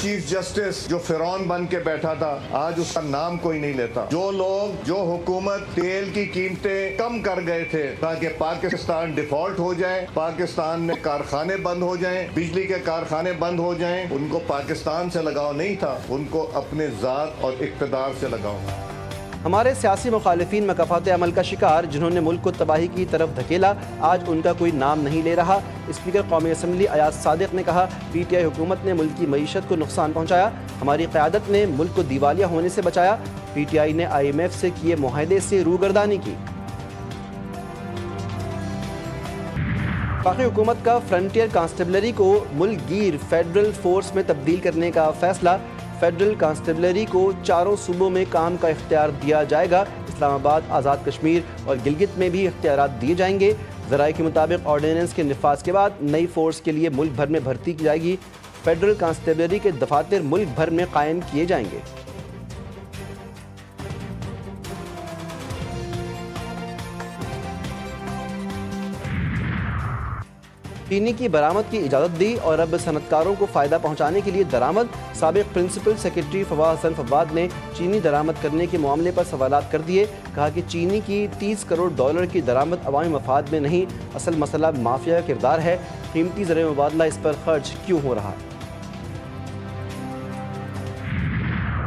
Chief justice जो फिरौन बन के बैठा था, आज उसका नाम कोई नहीं लेता। जो लोग, जो हुकूमत तेल की कीमतें कम कर गए थे ताकि पाकिस्तान डिफॉल्ट हो जाए, पाकिस्तान में कारखाने बंद हो जाएं, बिजली के कारखाने बंद हो जाएं, उनको पाकिस्तान से लगाव नहीं था, उनको अपने ज़ात और इक़्तिदार से लगाव। हमारे सियासी मुखालिफिन मकफ़ात अमल का शिकार, जिन्होंने मुल्क को तबाही की तरफ धकेला, आज उनका कोई नाम नहीं ले रहा। स्पीकर कौमी असम्बली अयाज सादिक ने कहा, PTI हुकूमत ने मुल्क की मईशत को नुकसान पहुँचाया, हमारी क़यादत ने मुल्क को दिवालिया होने से बचाया। PTI ने IMF से किए मुआहदे से रूगर्दानी की। वफाकी हुकूमत का फ्रंटियर कांस्टेबलरी को मुल्क गिर फेडरल फोर्स में तब्दील करने का फैसला। फेडरल कांस्टेबलरी को 4 सूबों में काम का इख्तियार दिया जाएगा। इस्लामाबाद, आज़ाद कश्मीर और गिलगित में भी इख्तियारात दिए जाएंगे। ज़राए के मुताबिक ऑर्डिनेंस के निफाज के बाद नई फोर्स के लिए मुल्क भर में भर्ती की जाएगी। फेडरल कांस्टेबलरी के दफातर मुल्क भर में कायम किए जाएंगे। चीनी की बरामद की इजाज़त दी और अब सनतकारों को फ़ायदा पहुँचाने के लिए दरामद। साबिक प्रिंसिपल सेक्रेटरी फवाद हसन फवाद ने चीनी दरामद करने के मामले पर सवालात कर दिए। कहा कि चीनी की $30 करोड़ की दरामद अवामी मफाद में नहीं, असल मसला माफिया का किरदार है। कीमती ज़र मुबादला इस पर खर्च क्यों हो रहा है?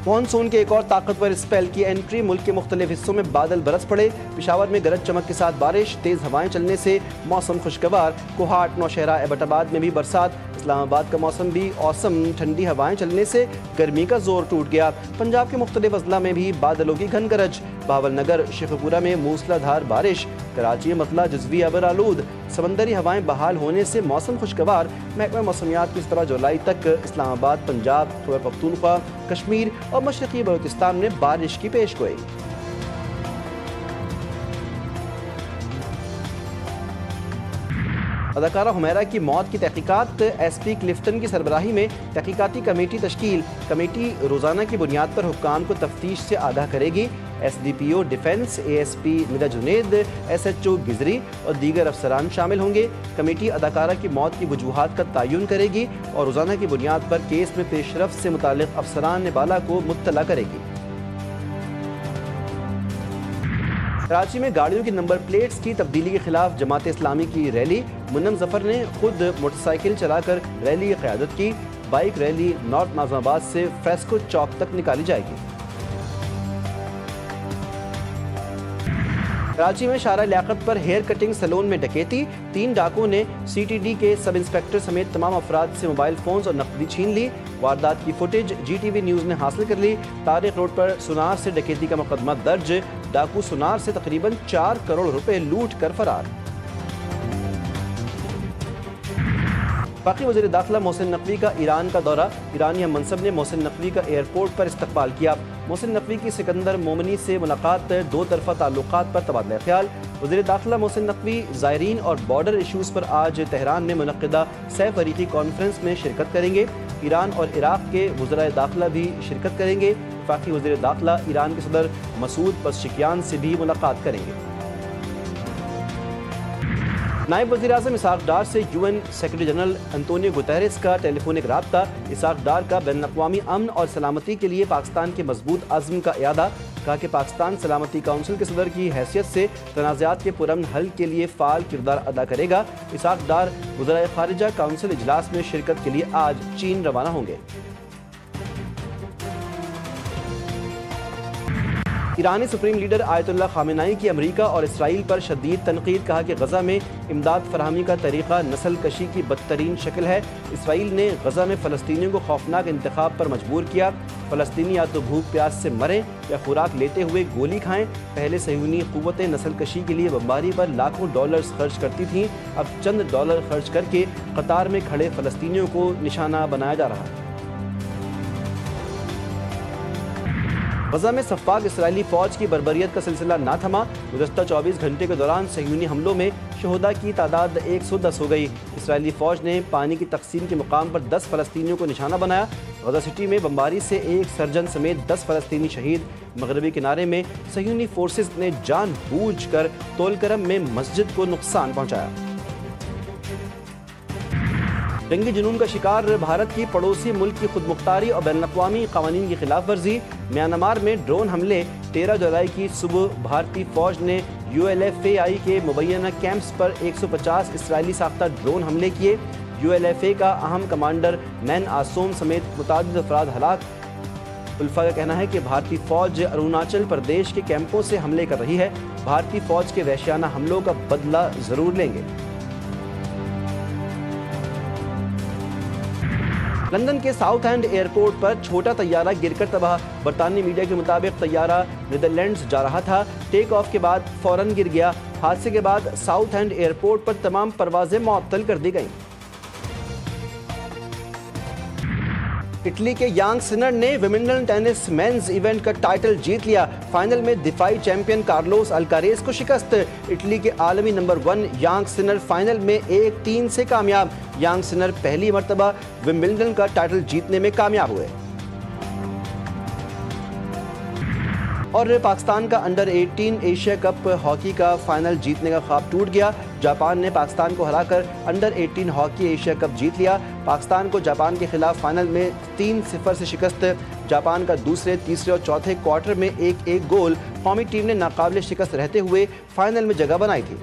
मानसून के एक और ताकतवर स्पेल की एंट्री। मुल्क के मुख्तलिफ हिस्सों में बादल बरस पड़े। पेशावर में गरज चमक के साथ बारिश, तेज़ हवाएं चलने से मौसम खुशगवार। कोहाट, नौशहरा, एबटाबाद में भी बरसात। इस्लामाबाद का मौसम भी औसम, ठंडी हवाएं चलने से गर्मी का जोर टूट गया। पंजाब के मुख्तलिफ अजला में भी बादलों की घन गरज। बावलनगर, शेखपुरा में मूसलाधार बारिश। कराची, मतला, जज़वी अबर आलूद। समंदरी हवाएं बहाल होने से मौसम खुशगवार। महकमा मौसमियात की तरह जुलाई तक इस्लामाबाद, पंजाब, खैबर पख्तूनख्वा, कश्मीर और मशरक़ी बलूचिस्तान में बारिश की पेशगोई। अदाकारा हुमैरा की मौत की तहकीकात। SP क्लिफ्टन की सरबराही में तहकीकाती कमेटी तश्कील। कमेटी रोज़ाना की बुनियाद पर हुक्काम को तफ्तीश से आगाह करेगी। SDPO defence, ASP Mirza Junaid, SHO Gizri और दीगर अफसरान शामिल होंगे। कमेटी अदाकारा की मौत की वजूहात का तयन करेगी और रोज़ाना की बुनियाद पर केस में पेशरफ से मुतालिक अफसरान बाला को मुत्तला करेगी। कराची में गाड़ियों की नंबर प्लेट्स की तब्दीली के खिलाफ जमात इस्लामी की रैली। मुन्नम जफर ने खुद मोटरसाइकिल चलाकर रैली की क़यादत की। बाइक रैली नॉर्थ नाज़िमाबाद से फ्रेस्को चौक तक निकाली जाएगी। कराची में शारा लियाकत पर हेयर कटिंग सैलून में डकैती। 3 डाकुओं ने CTD के सब इंस्पेक्टर समेत तमाम अफराद से मोबाइल फोन्स और नकदी छीन ली। वारदात की फुटेज GTV न्यूज़ ने हासिल कर ली। तारिक रोड पर सुनार से डकैती का मुकदमा दर्ज। डाकू सुनार से तकरीबन 4 करोड़ रुपए लूट कर फरार। बाकी वज़ीर दाखिला मोहसिन नकवी का ईरान का दौरा। ईरानी हम मनसब ने मोहसिन नकवी का एयरपोर्ट पर इस्तकबाल किया। मोहसिन नकवी की सिकंदर मोमनी से मुलाकात, 2 तरफ़ा ताल्लुकात पर तबादला ख्याल। वज़ीर दाखिला मोहसिन नकवी ज़ायरीन और बॉर्डर इशूज़ पर आज तेहरान में मुनक़्क़िदा सह-फ़रीक़ी कॉन्फ्रेंस में शिरकत करेंगे। ईरान और इराक़ के वज़राए दाखिला भी शिरकत करेंगे। वफाकी वज़ीर दाखिला ईरान के सदर मसूद पज़शिकियान से भी मुलाकात करेंगे। नायब वज़ीर आज़म इसहाक़ डार से UN secretary general Antonio Guterres का टेलीफोनिक राब्ता। इसहाक़ डार का बैनुल-अक़वामी अमन और सलामती के लिए पाकिस्तान के मजबूत अज़्म का इयादा। कहा कि पाकिस्तान सलामती काउंसिल के सदर की हैसियत से तनाज़ात के पुरअमन हल के लिए फ़ाल किरदार अदा करेगा। इसहाक़ डार वज़राए ख़ारिजा काउंसिल इजलास में शिरकत के लिए आज चीन रवाना होंगे। ईरानी सुप्रीम लीडर आयतुल्लाह खामेनाई की अमरीका और इसराइल पर शदीद तनकीद। कहा कि गज़ा में इमदाद फराहमी का तरीक़ा नस्ल कशी की बदतरीन शक्ल है। इसराइल ने गज़ा में फ़लस्तीनियों को खौफनाक इंतखाब पर मजबूर किया। फ़लस्तीनी या तो भूख प्यास से मरें या खुराक लेते हुए गोली खाएं। पहले सहयूनी क़ुव्वतें नस्ल कशी के लिए बमबारी पर लाखों डॉलर्स खर्च करती थीं। अब चंद डॉलर खर्च करके कतार में खड़े फ़लस्तीनियों को निशाना बनाया जा रहा है। गज़ा में सफ़ाक इसराइली फ़ौज की बर्बरियत का सिलसिला ना थमा। गुज़श्ता 24 घंटे के दौरान सहयूनी हमलों में शहदा की तादाद 110 हो गई। इसराइली फ़ौज ने पानी की तकसीम के मुकाम पर 10 फ़लस्तीनियों को निशाना बनाया। गज़ा सिटी में बमबारी से 1 सर्जन समेत 10 फ़लस्तीनी शहीद। मगरबी किनारे में सहयूनी फोर्सेस ने जानबूझकर तोलकरम में मस्जिद को नुकसान पहुँचाया। जंगी जुनून का शिकार भारत की पड़ोसी मुल्क की खुदमुख्तारी और बैनुल-अक़वामी क़वानीन की खिलाफ वर्जी। म्यांमार में ड्रोन हमले। 13 जुलाई की सुबह भारतीय फौज ने ULFAI के मुबैना कैंप्स पर 150 इसराइली साख्ता ड्रोन हमले किए। ULFA का अहम कमांडर मैन आसोम समेत मुतादिद अफराद हलाक। उल्फा का कहना है कि भारतीय फौज अरुणाचल प्रदेश के कैंपों से हमले कर रही है। भारतीय फौज के वहशियाना हमलों का बदला जरूर लेंगे। लंदन के साउथ एंड एयरपोर्ट पर छोटा तैयारा गिरकर तबाह। बरतानी मीडिया के मुताबिक तैयारा नीदरलैंड्स जा रहा था। टेक ऑफ के बाद फौरन गिर गया। हादसे के बाद साउथ एंड एयरपोर्ट पर तमाम परवाजें मुअत्तल कर दी गईं। इटली के यांग सिनर ने विंबलडन टेनिस मेंस इवेंट का टाइटल जीत लिया। फाइनल में दिफाई चैंपियन कार्लोस अल्कारेज को शिकस्त। इटली के आलमी नंबर 1 यांग सिनर फाइनल में 1-3 से कामयाब। यांग सिनर पहली मर्तबा विंबलडन का टाइटल जीतने में कामयाब हुए। और पाकिस्तान का अंडर 18 एशिया कप हॉकी का फाइनल जीतने का ख्वाब टूट गया। जापान ने पाकिस्तान को हराकर अंडर 18 हॉकी एशिया कप जीत लिया। पाकिस्तान को जापान के खिलाफ फाइनल में 3-0 से शिकस्त। जापान का दूसरे, तीसरे और चौथे क्वार्टर में 1-1 गोल कौमी टीम ने नाकाबिले शिकस्त रहते हुए फाइनल में जगह बनाई थी।